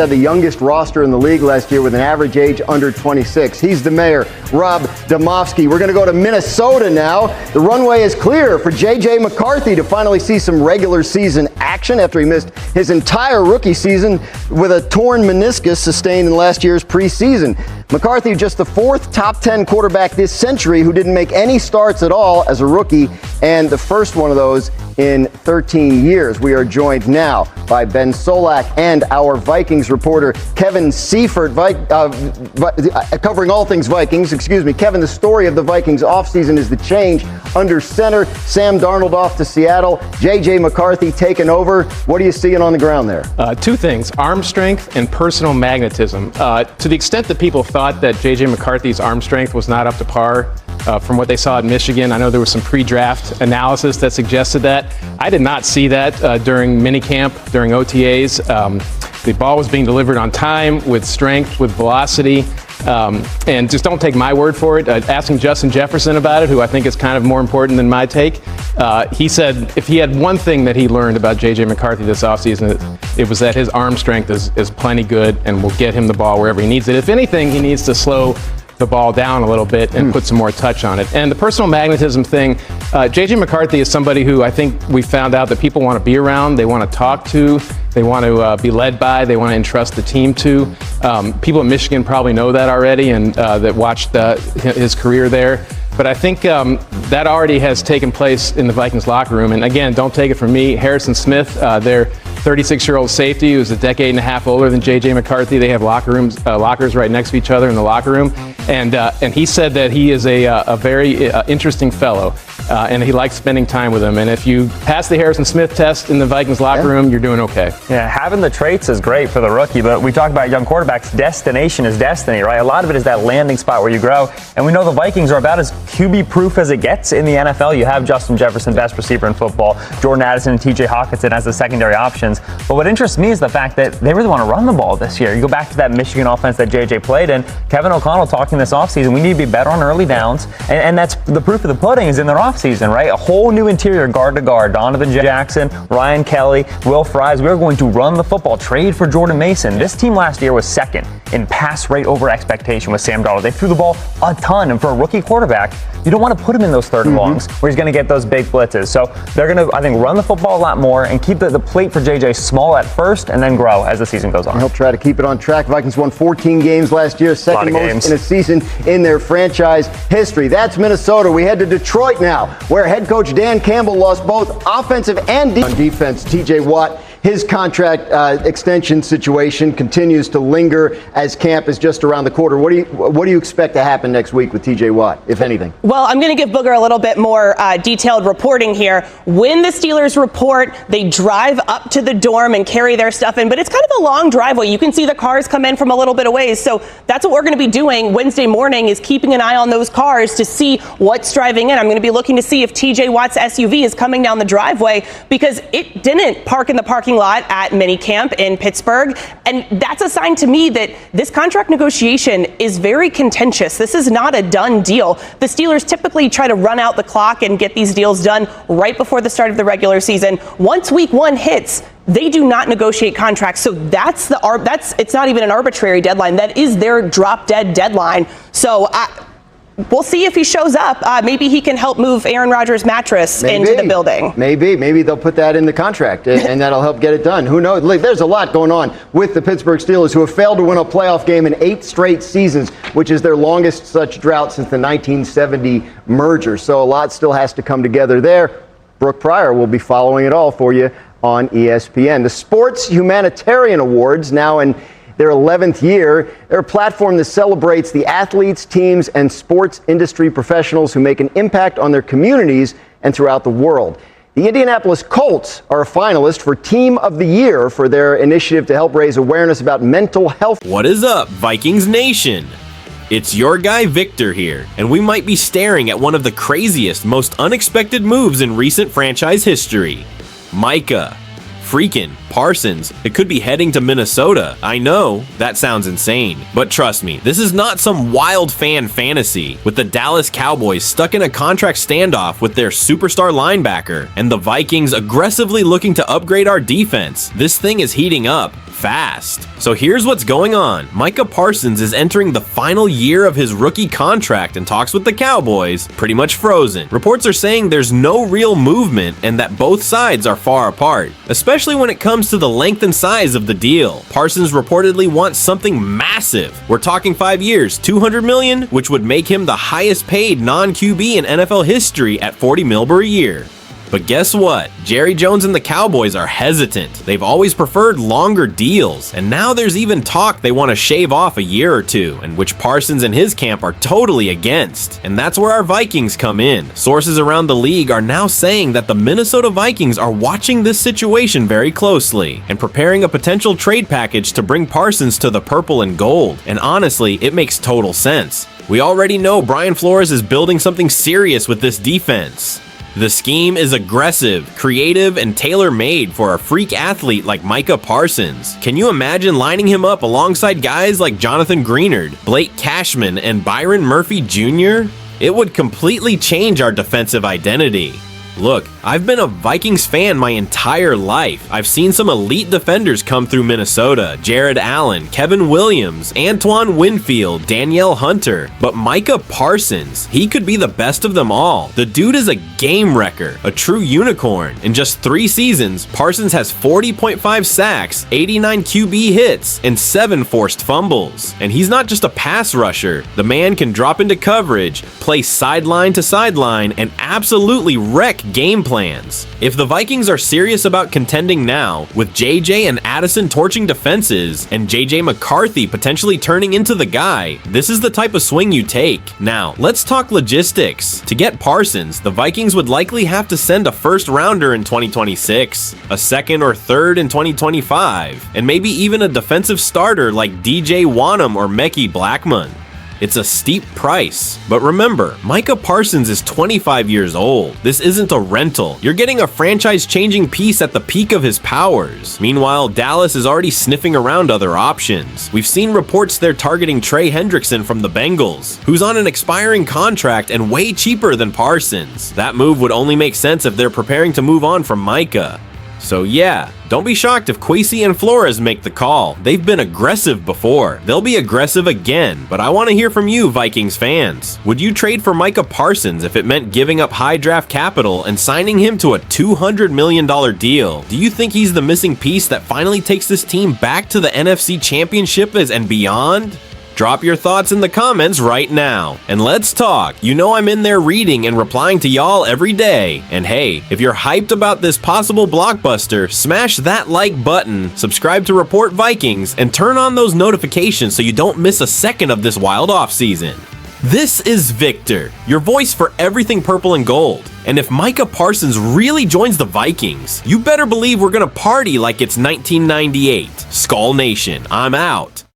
Had the youngest roster in the league last year with an average age under 26. He's the mayor, Rob Domofsky. We're going to go to Minnesota now. The runway is clear for J.J. McCarthy to finally see some regular season action after he missed his entire rookie season with a torn meniscus sustained in last year's preseason. McCarthy, just the fourth top 10 quarterback this century who didn't make any starts at all as a rookie, and the first one of those in 13 years. We are joined now by Ben Solak and our Vikings reporter, Kevin Seifert, covering all things Vikings. Excuse me. Kevin, the story of the Vikings offseason is the change under center. Sam Darnold off to Seattle. J.J. McCarthy taking over. What are you seeing on the ground there? Two things, arm strength and personal magnetism. To the extent that people thought that J.J. McCarthy's arm strength was not up to par from what they saw at Michigan, I know there was some pre-draft analysis that suggested that. I did not see that during minicamp, during OTAs. The ball was being delivered on time, with strength, with velocity. And just don't take my word for it. Asking Justin Jefferson about it, who I think is kind of more important than my take, he said if he had one thing that he learned about J.J. McCarthy this offseason, it was that his arm strength is plenty good and will get him the ball wherever he needs it. If anything, he needs to slow the ball down a little bit and put some more touch on it. And the personal magnetism thing, J.J. McCarthy is somebody who I think we found out that people want to be around, they want to talk to, they want to be led by, they want to entrust the team to. People in Michigan probably know that already and that watched his career there. But I think that already has taken place in the Vikings locker room. And again, don't take it from me. Harrison Smith, their 36-year-old safety, who's a decade and a half older than J.J. McCarthy. They have lockers right next to each other in the locker room. And he said that he is a very interesting fellow, and he likes spending time with him. And if you pass the Harrison Smith test in the Vikings locker room, you're doing okay. Yeah, having the traits is great for the rookie, but we talk about young quarterbacks. Destination is destiny, right? A lot of it is that landing spot where you grow. And we know the Vikings are about as QB-proof as it gets in the NFL. You have Justin Jefferson, best receiver in football, Jordan Addison and T.J. Hockenson as the secondary options. But what interests me is the fact that they really want to run the ball this year. You go back to that Michigan offense that J.J. played in. Kevin O'Connell talking this offseason, we need to be better on early downs. And that's the proof of the pudding is in their offseason, right? A whole new interior guard to guard. Donovan Jackson, Ryan Kelly, Will Fries. We're going to run the football. Trade for Jordan Mason. This team last year was second in pass rate over expectation with Sam Darnold. They threw the ball a ton. And for a rookie quarterback, you don't want to put him in those third and longs where he's going to get those big blitzes. So they're going to, I think, run the football a lot more and keep the plate for JJ small at first and then grow as the season goes on. He'll try to keep it on track. Vikings won 14 games last year, second most in a season in their franchise history. That's Minnesota. We head to Detroit now, where head coach Dan Campbell lost both offensive and defense. TJ Watt, his contract extension situation continues to linger as camp is just around the corner. What do you expect to happen next week with TJ Watt, if anything? Well, I'm going to give Booger a little bit more detailed reporting here. When the Steelers report, they drive up to the dorm and carry their stuff in, but it's kind of a long driveway. You can see the cars come in from a little bit of ways. So that's what we're going to be doing Wednesday morning, is keeping an eye on those cars to see what's driving in. I'm going to be looking to see if TJ Watt's SUV is coming down the driveway, because it didn't park in the parking lot at minicamp in Pittsburgh. And that's a sign to me that this contract negotiation is very contentious. This is not a done deal. The Steelers typically try to run out the clock and get these deals done right before the start of the regular season. Once week one hits, they do not negotiate contracts. So it's not even an arbitrary deadline. That is their drop dead deadline. So we'll see if he shows up. Maybe he can help move Aaron Rodgers' mattress into the building. Maybe they'll put that in the contract, and that'll help get it done. Who knows? Look, there's a lot going on with the Pittsburgh Steelers, who have failed to win a playoff game in 8 straight seasons, which is their longest such drought since the 1970 merger. So a lot still has to come together there. Brooke Pryor will be following it all for you on ESPN. The Sports Humanitarian Awards, now in their 11th year. They're a platform that celebrates the athletes, teams, and sports industry professionals who make an impact on their communities and throughout the world. The Indianapolis Colts are a finalist for Team of the Year for their initiative to help raise awareness about mental health. What is up, Vikings Nation? It's your guy Victor here, and we might be staring at one of the craziest, most unexpected moves in recent franchise history. Micah Freaking Parsons, it could be heading to Minnesota. I know, that sounds insane. But trust me, this is not some wild fan fantasy, with the Dallas Cowboys stuck in a contract standoff with their superstar linebacker, and the Vikings aggressively looking to upgrade our defense. This thing is heating up fast. So here's what's going on. Micah Parsons is entering the final year of his rookie contract, and talks with the Cowboys pretty much frozen. Reports are saying there's no real movement and that both sides are far apart, especially when it comes to the length and size of the deal. Parsons reportedly wants something massive. We're talking 5 years, $200 million, which would make him the highest paid non-QB in NFL history at $40 million per year. But guess what? Jerry Jones and the Cowboys are hesitant. They've always preferred longer deals, and now there's even talk they want to shave off a year or two, and which Parsons and his camp are totally against. And that's where our Vikings come in. Sources around the league are now saying that the Minnesota Vikings are watching this situation very closely and preparing a potential trade package to bring Parsons to the purple and gold. And honestly, it makes total sense. We already know Brian Flores is building something serious with this defense. The scheme is aggressive, creative, and tailor-made for a freak athlete like Micah Parsons. Can you imagine lining him up alongside guys like Jonathan Greenard, Blake Cashman, and Byron Murphy Jr.? It would completely change our defensive identity. Look, I've been a Vikings fan my entire life. I've seen some elite defenders come through Minnesota: Jared Allen, Kevin Williams, Antoine Winfield, Danielle Hunter. But Micah Parsons, he could be the best of them all. The dude is a game wrecker, a true unicorn. In just 3 seasons, Parsons has 40.5 sacks, 89 QB hits, and 7 forced fumbles. And he's not just a pass rusher. The man can drop into coverage, play sideline to sideline, and absolutely wreck game plans. If the Vikings are serious about contending now, with JJ and Addison torching defenses, and JJ McCarthy potentially turning into the guy, this is the type of swing you take. Now, let's talk logistics. To get Parsons, the Vikings would likely have to send a first rounder in 2026, a second or third in 2025, and maybe even a defensive starter like DJ Wanham or Mekhi Blackmon. It's a steep price. But remember, Micah Parsons is 25 years old. This isn't a rental. You're getting a franchise-changing piece at the peak of his powers. Meanwhile, Dallas is already sniffing around other options. We've seen reports they're targeting Trey Hendrickson from the Bengals, who's on an expiring contract and way cheaper than Parsons. That move would only make sense if they're preparing to move on from Micah. So yeah, don't be shocked if Kwesi and Flores make the call. They've been aggressive before. They'll be aggressive again, but I want to hear from you, Vikings fans. Would you trade for Micah Parsons if it meant giving up high draft capital and signing him to a $200 million deal? Do you think he's the missing piece that finally takes this team back to the NFC Championship and beyond? Drop your thoughts in the comments right now, and let's talk. You know I'm in there reading and replying to y'all every day. And hey, if you're hyped about this possible blockbuster, smash that like button, subscribe to Report Vikings, and turn on those notifications so you don't miss a second of this wild offseason. This is Victor, your voice for everything purple and gold. And if Micah Parsons really joins the Vikings, you better believe we're gonna party like it's 1998. Skull Nation, I'm out.